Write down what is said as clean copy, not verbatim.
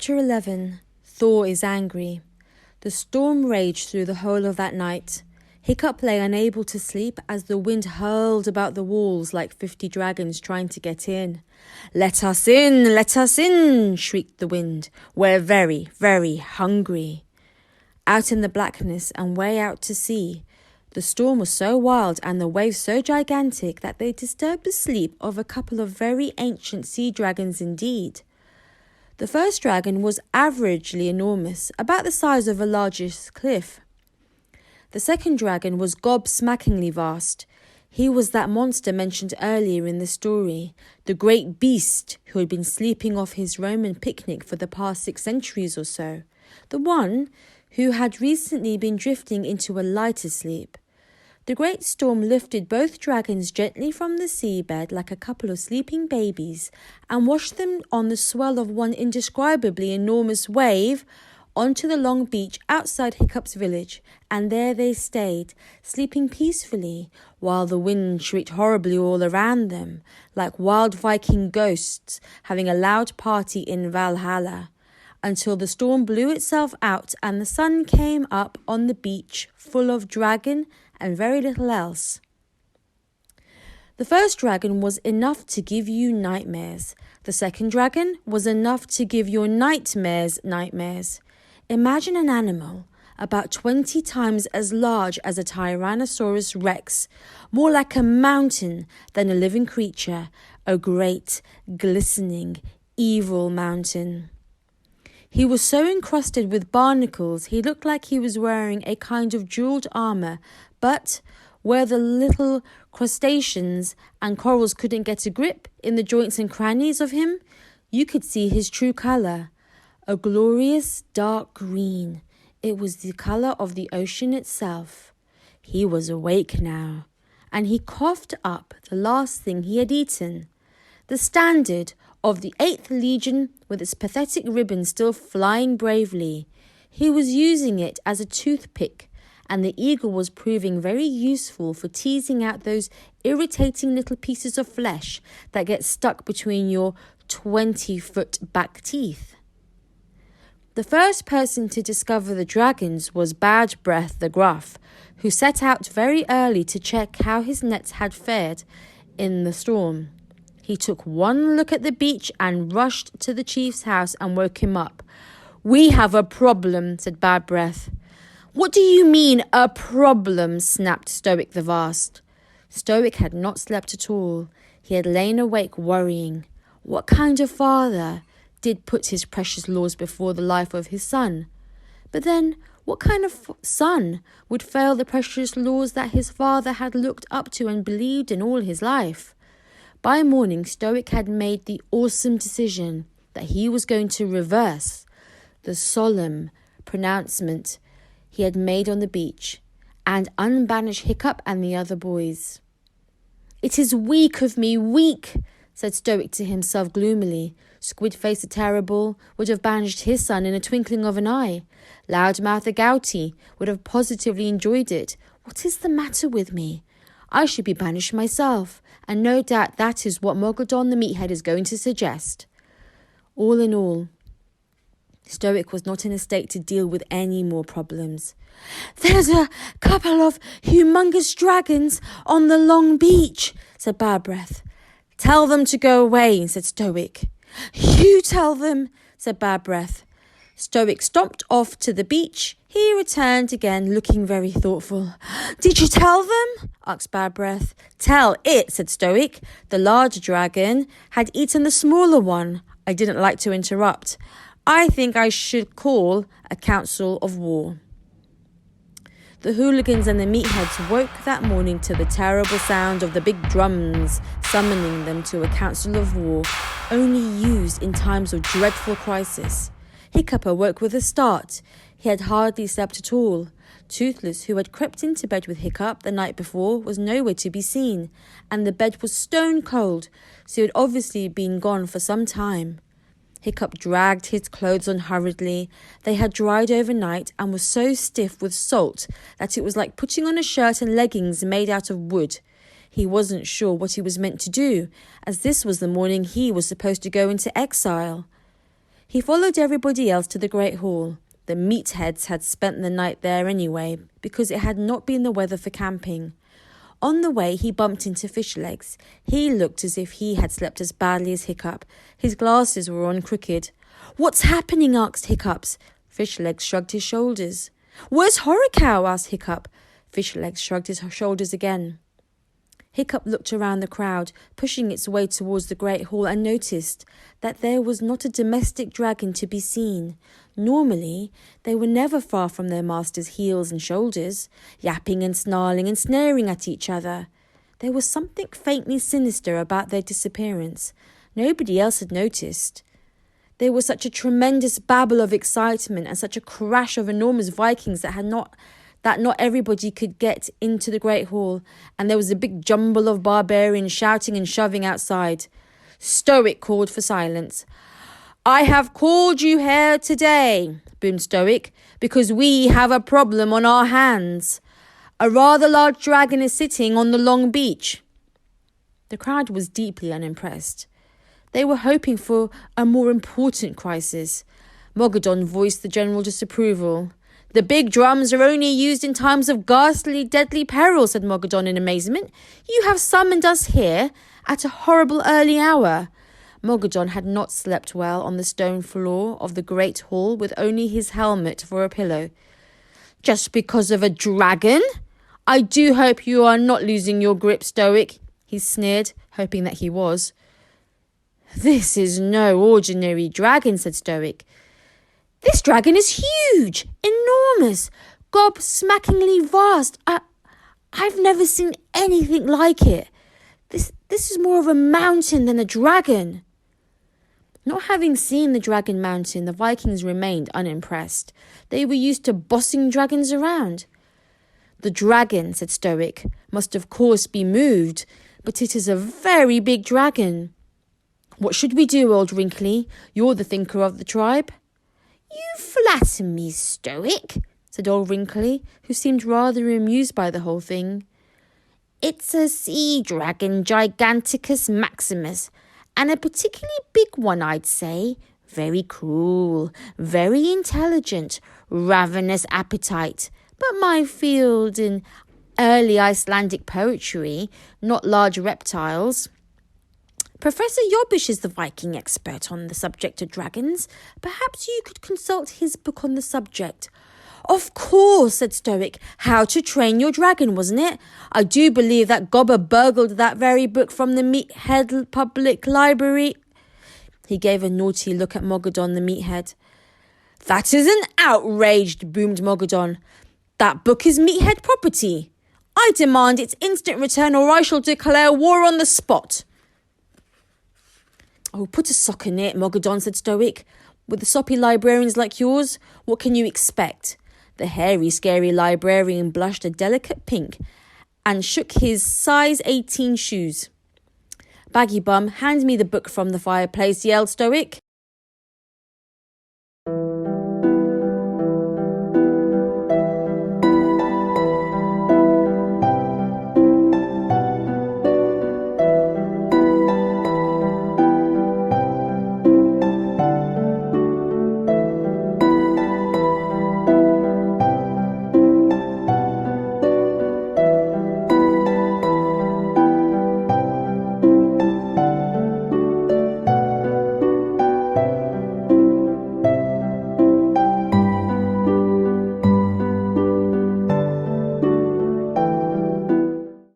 Chapter 11. Thor is angry. The storm raged through the whole of that night. Hiccup lay unable to sleep as the wind hurled about the walls like 50 dragons trying to get in. "Let us in, let us in," shrieked the wind. "We're very, very hungry." Out in the blackness and way out to sea, the storm was so wild and the waves so gigantic that they disturbed the sleep of a couple of very ancient sea dragons indeed. The first dragon was averagely enormous, about the size of a largish cliff. The second dragon was gobsmackingly vast. He was that monster mentioned earlier in the story, the great beast who had been sleeping off his Roman picnic for the past 6 centuries or so, the one who had recently been drifting into a lighter sleep. The great storm lifted both dragons gently from the seabed like a couple of sleeping babies and washed them on the swell of one indescribably enormous wave onto the long beach outside Hiccup's village, and there they stayed, sleeping peacefully, while the wind shrieked horribly all around them, like wild Viking ghosts having a loud party in Valhalla, until the storm blew itself out and the sun came up on the beach full of dragon and very little else. The first dragon was enough to give you nightmares. The second dragon was enough to give your nightmares nightmares. Imagine an animal about 20 times as large as a Tyrannosaurus Rex, more like a mountain than a living creature, a great, glistening, evil mountain. He was so encrusted with barnacles he looked like he was wearing a kind of jewelled armour, but where the little crustaceans and corals couldn't get a grip in the joints and crannies of him, you could see his true colour, a glorious dark green. It was the colour of the ocean itself. He was awake now, and he coughed up the last thing he had eaten, the standard of the 8th Legion with its pathetic ribbon still flying bravely. He was using it as a toothpick, and the eagle was proving very useful for teasing out those irritating little pieces of flesh that get stuck between your 20-foot back teeth. The first person to discover the dragons was Bad Breath the Gruff, who set out very early to check how his nets had fared in the storm. He took one look at the beach and rushed to the chief's house and woke him up. "We have a problem," said Bad Breath. "What do you mean, a problem?" snapped Stoic the Vast. Stoic had not slept at all. He had lain awake worrying. What kind of father did put his precious laws before the life of his son? But then, what kind of son would fail the precious laws that his father had looked up to and believed in all his life? By morning, Stoic had made the awesome decision that he was going to reverse the solemn pronouncement he had made on the beach and unbanish Hiccup and the other boys. "It is weak of me, weak," said Stoic to himself gloomily. Squidface the Terrible would have banished his son in a twinkling of an eye. Loudmouth the Gouty would have positively enjoyed it. What is the matter with me? I should be banished myself, and no doubt that is what Moggledon the Meathead is going to suggest. All in all, Stoic was not in a state to deal with any more problems. "There's a couple of humongous dragons on the long beach," said Bad Breath. "Tell them to go away," said Stoic. "You tell them," said Bad Breath. Stoic stomped off to the beach. He returned again, looking very thoughtful. "Did you tell them?" asked Bad Breath. "Tell it," said Stoic. "The larger dragon had eaten the smaller one." I didn't like to interrupt. "I think I should call a council of war." The hooligans and the meatheads woke that morning to the terrible sound of the big drums summoning them to a council of war, only used in times of dreadful crisis. Hiccup awoke with a start. He had hardly slept at all. Toothless, who had crept into bed with Hiccup the night before, was nowhere to be seen, and the bed was stone cold, so he had obviously been gone for some time. Hiccup dragged his clothes on hurriedly. They had dried overnight and were so stiff with salt that it was like putting on a shirt and leggings made out of wood. He wasn't sure what he was meant to do, as this was the morning he was supposed to go into exile. He followed everybody else to the Great Hall. The meatheads had spent the night there anyway, because it had not been the weather for camping. On the way, he bumped into Fishlegs. He looked as if he had slept as badly as Hiccup. His glasses were on crooked. "What's happening?" asked Hiccups. Fishlegs shrugged his shoulders. "Where's Horrorcow?" asked Hiccup. Fishlegs shrugged his shoulders again. Hiccup looked around the crowd, pushing its way towards the Great Hall, and noticed that there was not a domestic dragon to be seen. Normally, they were never far from their master's heels and shoulders, yapping and snarling and snaring at each other. There was something faintly sinister about their disappearance. Nobody else had noticed. There was such a tremendous babble of excitement and such a crash of enormous Vikings that not everybody could get into the Great Hall, and there was a big jumble of barbarians shouting and shoving outside. Stoic called for silence. "I have called you here today," boomed Stoic, "because we have a problem on our hands. A rather large dragon is sitting on the long beach." The crowd was deeply unimpressed. They were hoping for a more important crisis. Mogadon voiced the general disapproval. "The big drums are only used in times of ghastly, deadly peril," said Mogadon in amazement. "You have summoned us here at a horrible early hour." Mogadon had not slept well on the stone floor of the great hall with only his helmet for a pillow. "Just because of a dragon? I do hope you are not losing your grip, Stoic," he sneered, hoping that he was. "This is no ordinary dragon," said Stoic. "This dragon is huge, enormous, gobsmackingly vast. I've never seen anything like it. This is more of a mountain than a dragon." Not having seen the Dragon Mountain, the Vikings remained unimpressed. They were used to bossing dragons around. "The dragon," said Stoic, "must of course be moved, but it is a very big dragon." "What should we do, old Wrinkly? You're the thinker of the tribe." "You flatter me, Stoic," said old Wrinkly, who seemed rather amused by the whole thing. "It's a sea dragon, Giganticus Maximus, and a particularly big one, I'd say. Very cruel, very intelligent, ravenous appetite. But my field in early Icelandic poetry, not large reptiles." "Professor Yobbish is the Viking expert on the subject of dragons. Perhaps you could consult his book on the subject." "Of course," said Stoic. "How to Train Your Dragon, wasn't it? I do believe that Gobber burgled that very book from the Meathead Public Library." He gave a naughty look at Mogadon the Meathead. "That is an outrage," boomed Mogadon. "That book is Meathead property. I demand its instant return, or I shall declare war on the spot." "Oh, put a sock in it," Mogadon said Stoic. "With the soppy librarians like yours, what can you expect?" The hairy, scary librarian blushed a delicate pink and shook his size 18 shoes. "Baggy bum, hand me the book from the fireplace," yelled Stoic.